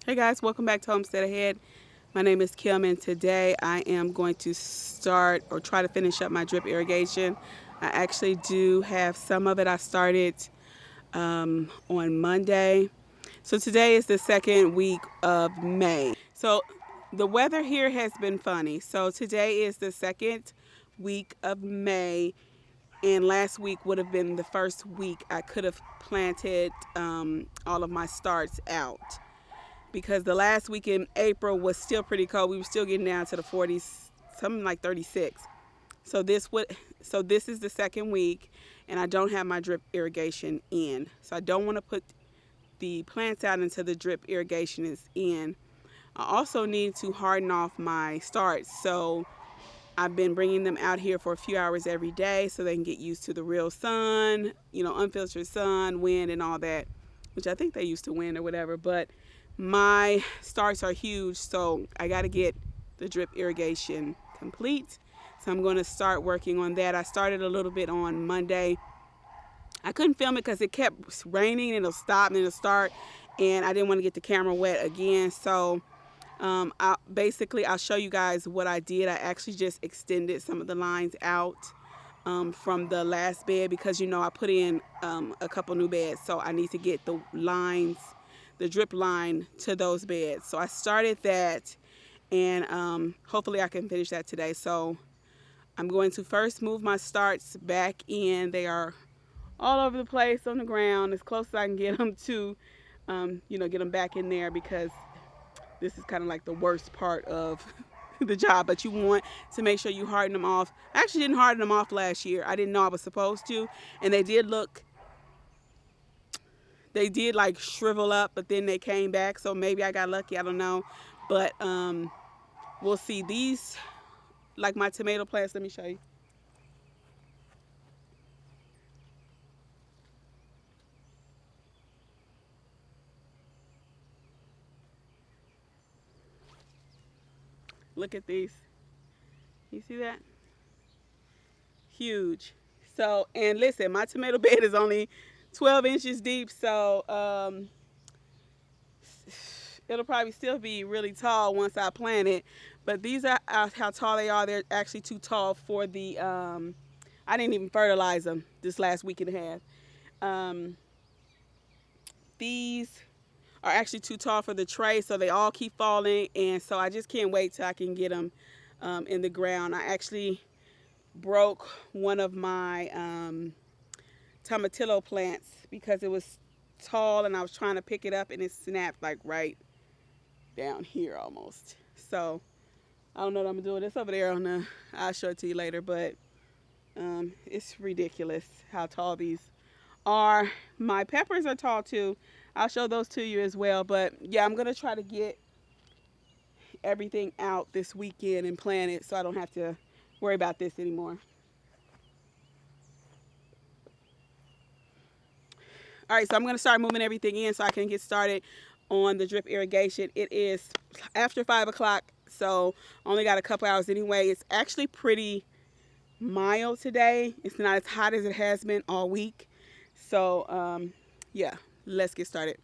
Hey guys, welcome back to Homestead Ahead. My name is Kim, and today I am going to start or try to finish up my drip irrigation. I actually do have some of it. I started on Monday. So today is the second week of May. So the weather here has been funny. So today is the second week of May, and last week would have been the first week I could have planted all of my starts out, because the last week in April was still pretty cold. We were still getting down to the 40s, something like 36. So this is the second week, and I don't have my drip irrigation in. So I don't want to put the plants out until the drip irrigation is in. I also need to harden off my starts. So I've been bringing them out here for a few hours every day so they can get used to the real sun, unfiltered sun, wind, and all that, which I think they used to wind or whatever. But my starts are huge, so I got to get the drip irrigation complete. So I'm going to start working on that. I started a little bit on Monday. I couldn't film it because it kept raining, and it'll stop and it'll start, and I didn't want to get the camera wet again. So I'll show you guys what I did. I actually just extended some of the lines out from the last bed, because I put in a couple new beds, so I need to get the lines, the drip line, to those beds. So I started that, and hopefully I can finish that today. So I'm going to first move my starts back in. They are all over the place on the ground, as close as I can get them to get them back in there, because this is kind of like the worst part of the job. But you want to make sure you harden them off. I actually didn't harden them off last year. I didn't know I was supposed to, and they did like shrivel up, but then they came back. So maybe I got lucky, I don't know. But we'll see. These, like my tomato plants, let me show you. Look at these. You see that? Huge. So, and listen, my tomato bed is only 12 inches deep, so it'll probably still be really tall once I plant it. But these are how tall they are. They're actually too tall for the, I didn't even fertilize them this last week and a half. These are actually too tall for the tray, so they all keep falling, and so I just can't wait till I can get them in the ground. I actually broke one of my tomatillo plants because it was tall, and I was trying to pick it up, and it snapped like right down here almost. So I don't know what I'm gonna do with this over there I'll show it to you later, but it's ridiculous how tall these are. My peppers are tall too. I'll show those to you as well. But yeah, I'm gonna try to get everything out this weekend and plan it so I don't have to worry about this anymore. All right, so I'm gonna start moving everything in so I can get started on the drip irrigation. It is after 5 o'clock, so only got a couple hours anyway. It's actually pretty mild today. It's not as hot as it has been all week. So yeah, let's get started.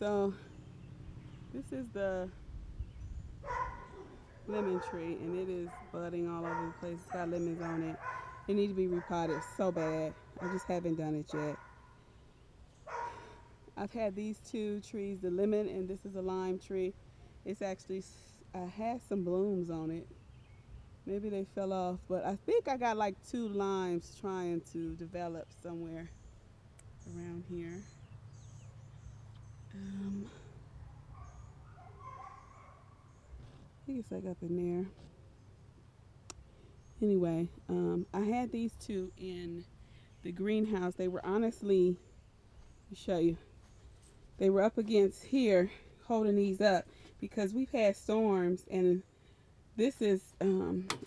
So this is the lemon tree, and it is budding all over the place. It's got lemons on it. It needs to be repotted so bad. I just haven't done it yet. I've had these two trees, the lemon, and this is a lime tree. It's actually, I had some blooms on it. Maybe they fell off, but I think I got like 2 limes trying to develop somewhere around here. I think it's like up in there. Anyway, I had these 2 in the greenhouse. They were honestly, let me show you. They were up against here, holding these up because we've had storms, and this is,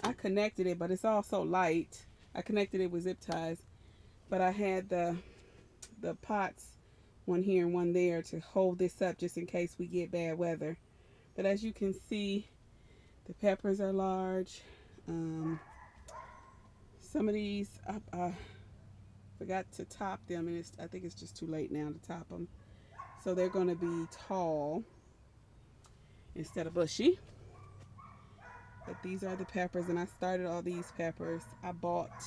I connected it, but it's all so light. I connected it with zip ties, but I had the pots, one here and one there, to hold this up just in case we get bad weather. But as you can see, the peppers are large. Some of these, I forgot to top them, and I think it's just too late now to top them. So they're going to be tall instead of bushy. But these are the peppers, and I started all these peppers. I bought,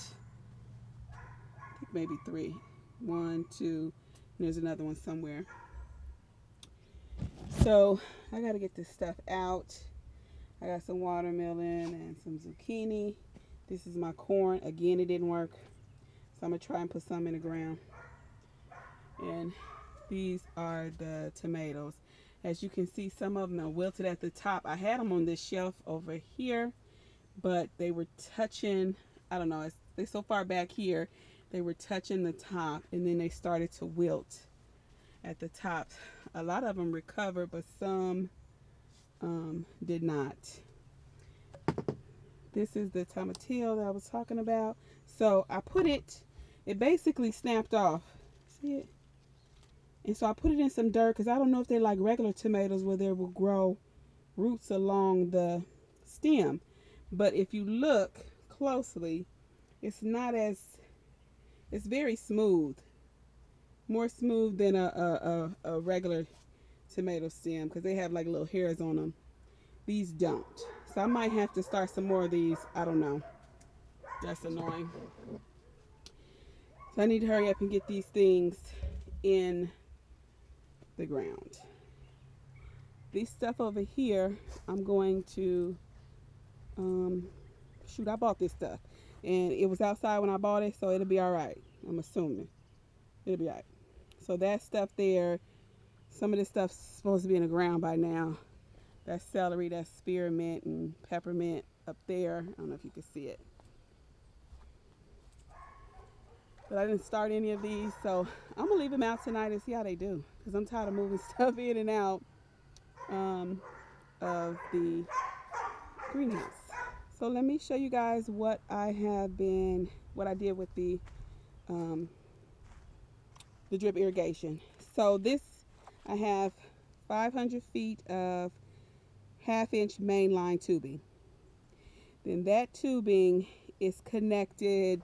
I think maybe 3. 1, 2, and there's another one somewhere. So I got to get this stuff out. I got some watermelon and some zucchini. This is my corn. Again, it didn't work, so I'm going to try and put some in the ground. And these are the tomatoes. As you can see, some of them are wilted at the top. I had them on this shelf over here, but they were touching, I don't know, they're so far back here, they were touching the top, and then they started to wilt at the top. A lot of them recovered, but some did not. This is the tomatillo that I was talking about. So I put it basically snapped off. See it? And so I put it in some dirt because I don't know if they're like regular tomatoes where they will grow roots along the stem. But if you look closely, it's not as, it's very smooth. More smooth than a regular tomato stem because they have like little hairs on them. These don't. So I might have to start some more of these. I don't know. That's annoying. So I need to hurry up and get these things in the ground. This stuff over here, I'm going to, shoot, I bought this stuff. And it was outside when I bought it, so it'll be all right. I'm assuming. It'll be all right. So that stuff there, some of this stuff's supposed to be in the ground by now. That's celery, that's spearmint and peppermint up there. I don't know if you can see it. But I didn't start any of these, so I'm going to leave them out tonight and see how they do. Because I'm tired of moving stuff in and out of the greenhouse. So let me show you guys what I did with the drip irrigation. So this, I have 500 feet of 1/2-inch mainline tubing. Then that tubing is connected,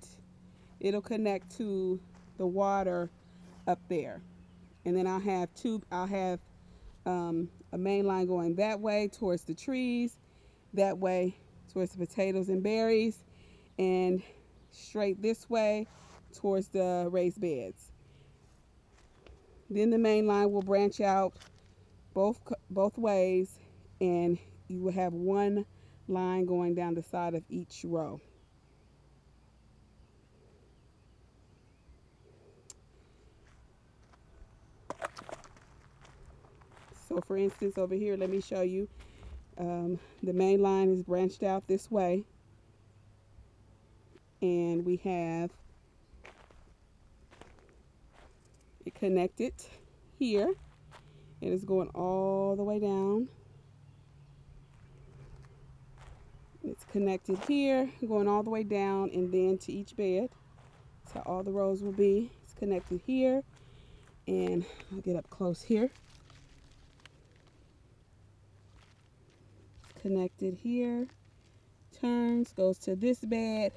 it'll connect to the water up there. And then I'll have a main line going that way towards the trees, that way towards the potatoes and berries, and straight this way towards the raised beds. Then the main line will branch out both ways, and you will have one line going down the side of each row. So for instance, over here, let me show you. The main line is branched out this way, and we have it connected here. It is going all the way down. It's connected here, going all the way down, and then to each bed. That's how all the rows will be. It's connected here, and I'll get up close here. It's connected here, turns, goes to this bed,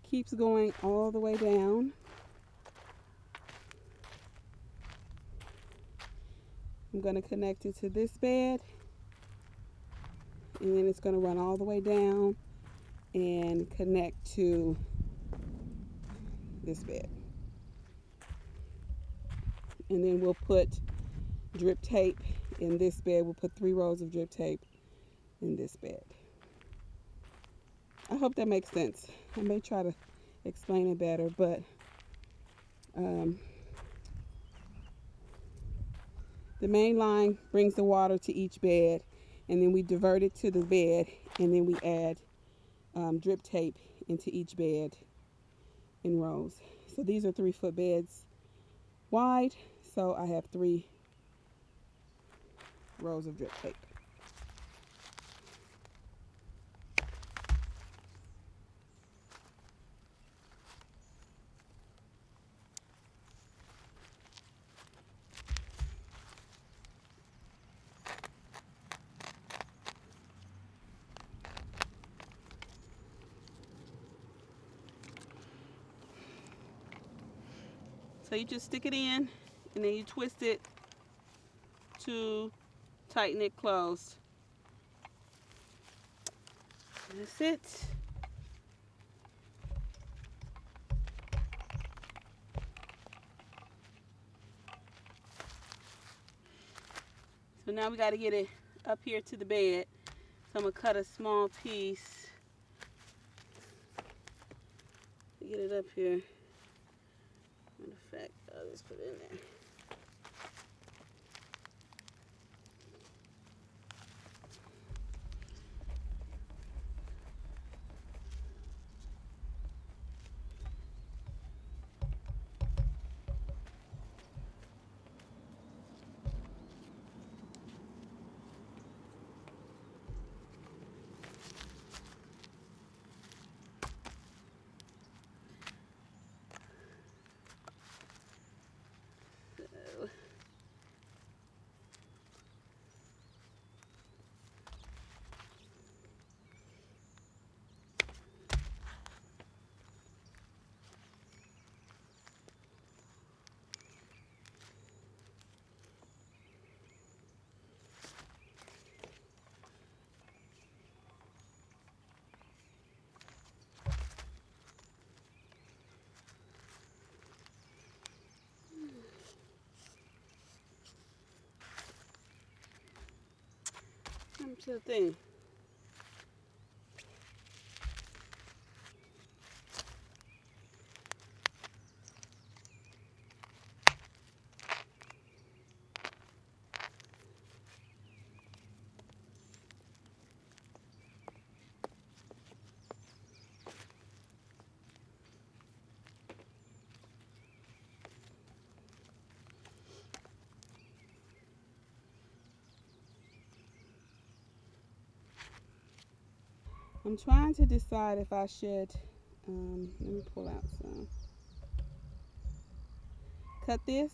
keeps going all the way down. I'm going to connect it to this bed, and then it's going to run all the way down and connect to this bed. And then we'll put drip tape in this bed. We'll put 3 rows of drip tape in this bed. I hope that makes sense. I may try to explain it better, but the main line brings the water to each bed, and then we divert it to the bed, and then we add drip tape into each bed in rows. So these are 3-foot beds wide, so I have 3 rows of drip tape. So you just stick it in, and then you twist it to tighten it closed. That's it. So now we got to get it up here to the bed. So I'm going to cut a small piece to get it up here. Matter of fact, I'll just put it in there. Come to the thing. I'm trying to decide if I should, let me pull out some, cut this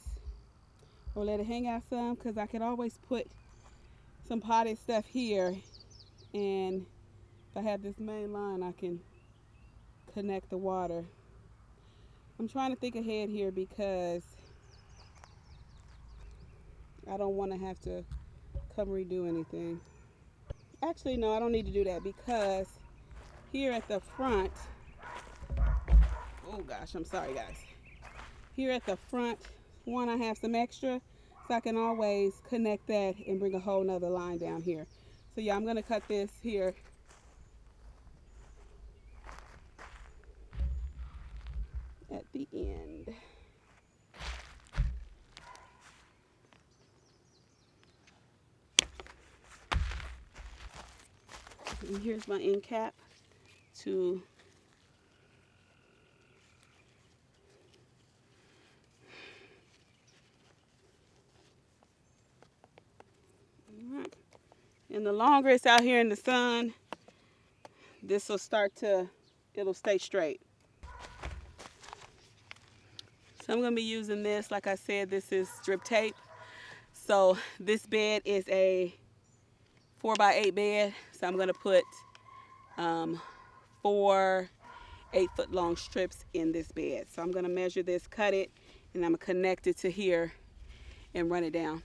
or let it hang out some, because I could always put some potted stuff here, and if I have this main line I can connect the water. I'm trying to think ahead here because I don't want to have to come redo anything. Actually, no, I don't need to do that, because here at the front, oh gosh, I'm sorry guys. Here at the front, one, I have some extra, so I can always connect that and bring a whole nother line down here. So yeah, I'm gonna cut this here. At the end. And here's my end cap to and the longer it's out here in the sun, this will start to, it'll stay straight. So I'm going to be using this, like I said, this is drip tape. So this bed is a 4x8 bed. So I'm going to put 4 8-foot long strips in this bed. So I'm going to measure this, cut it, and I'm going to connect it to here and run it down.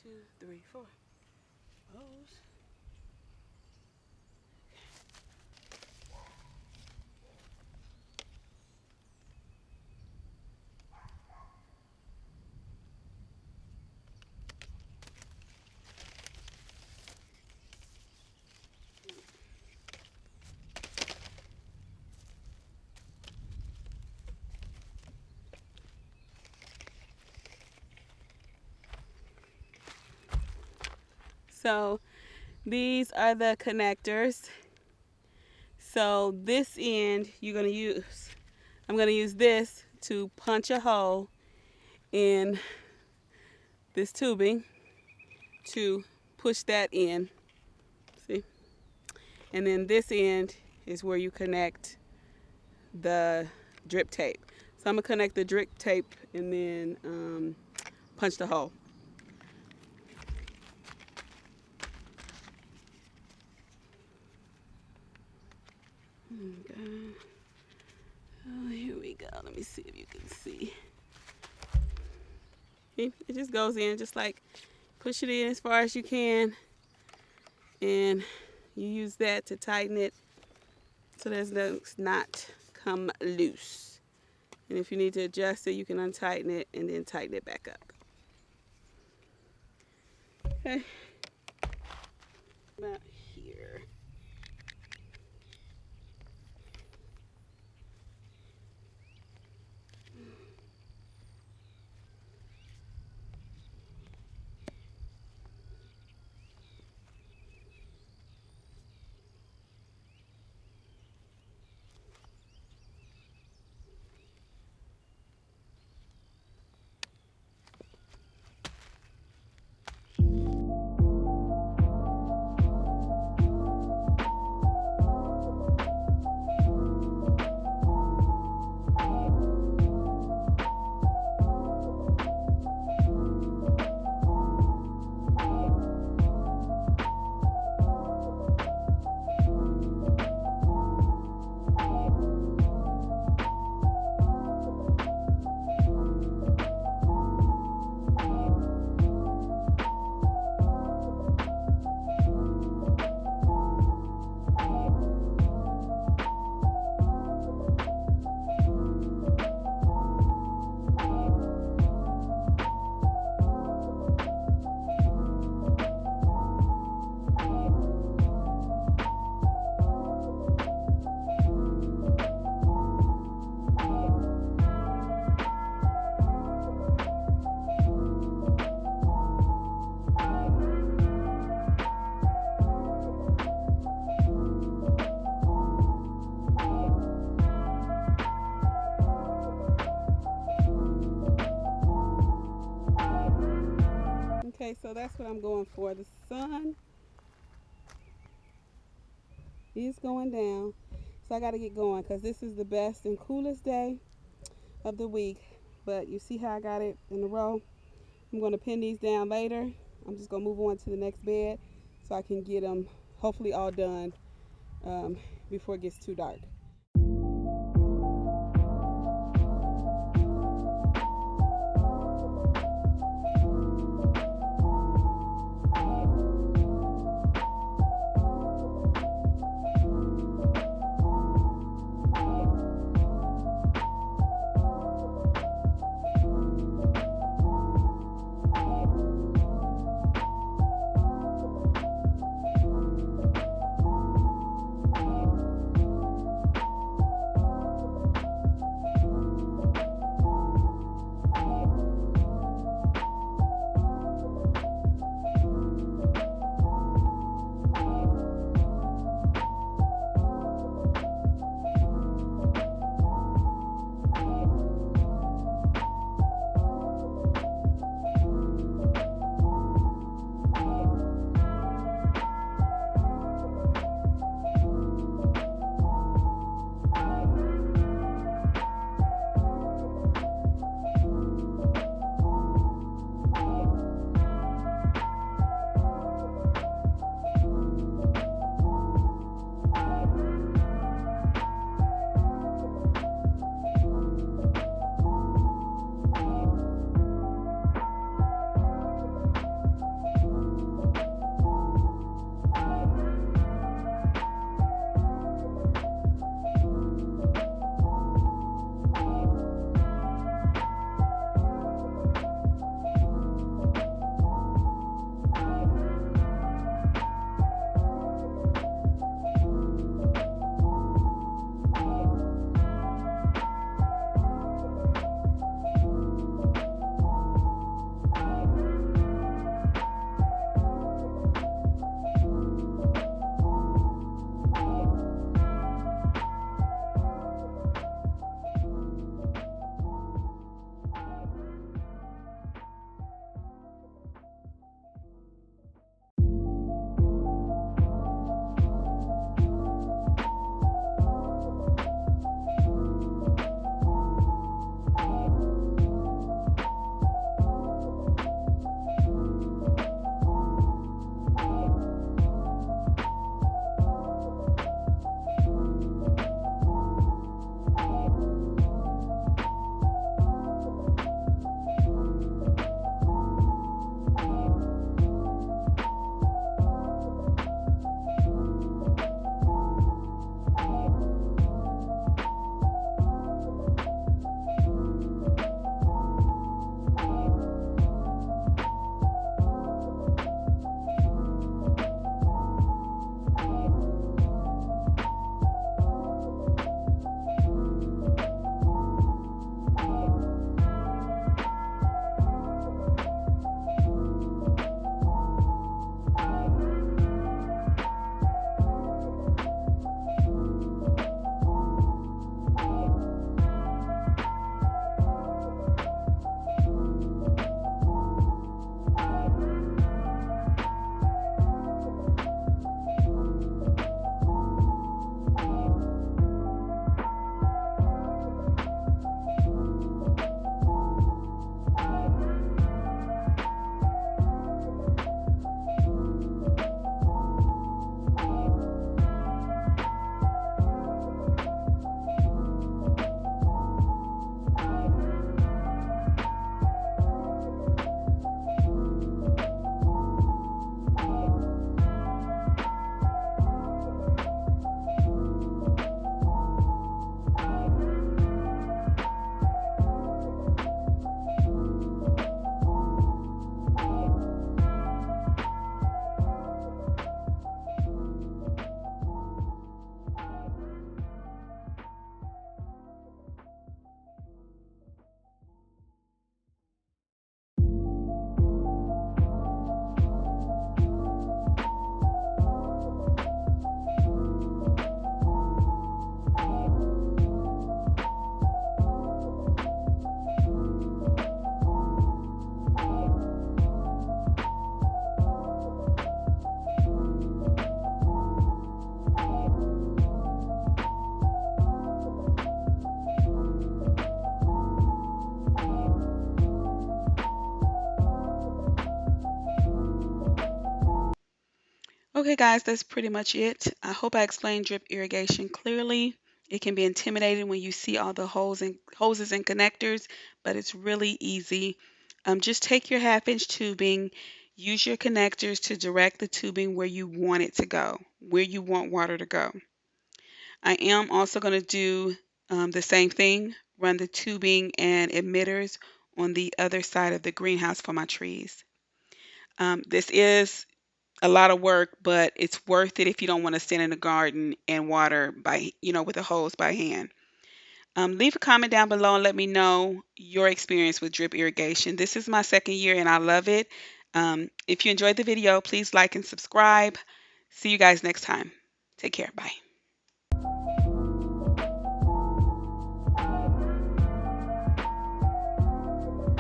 2, 3, 4. Those. So these are the connectors. So this end I'm gonna use this to punch a hole in this tubing to push that in. See? And then this end is where you connect the drip tape. So I'm gonna connect the drip tape and then punch the hole. Okay. Oh, here we go. Let me see if you can see. See? It just goes in, just like push it in as far as you can, and you use that to tighten it so that it does not come loose. And if you need to adjust it, you can untighten it and then tighten it back up. Okay. About here. Okay, so that's what I'm going for. The sun is going down, so I got to get going because this is the best and coolest day of the week. But you see how I got it in a row? I'm going to pin these down later. I'm just going to move on to the next bed so I can get them hopefully all done before it gets too dark. Okay, guys, that's pretty much it. I hope I explained drip irrigation clearly. It can be intimidating when you see all the hoses and connectors, but it's really easy. Just take your half-inch tubing, use your connectors to direct the tubing where you want it to go, where you want water to go. I am also going to do the same thing, run the tubing and emitters on the other side of the greenhouse for my trees. This is a lot of work, but it's worth it if you don't want to stand in the garden and water with a hose by hand. Leave a comment down below and let me know your experience with drip irrigation. This is my second year and I love it. If you enjoyed the video, please like and subscribe. See you guys next time. Take care. Bye.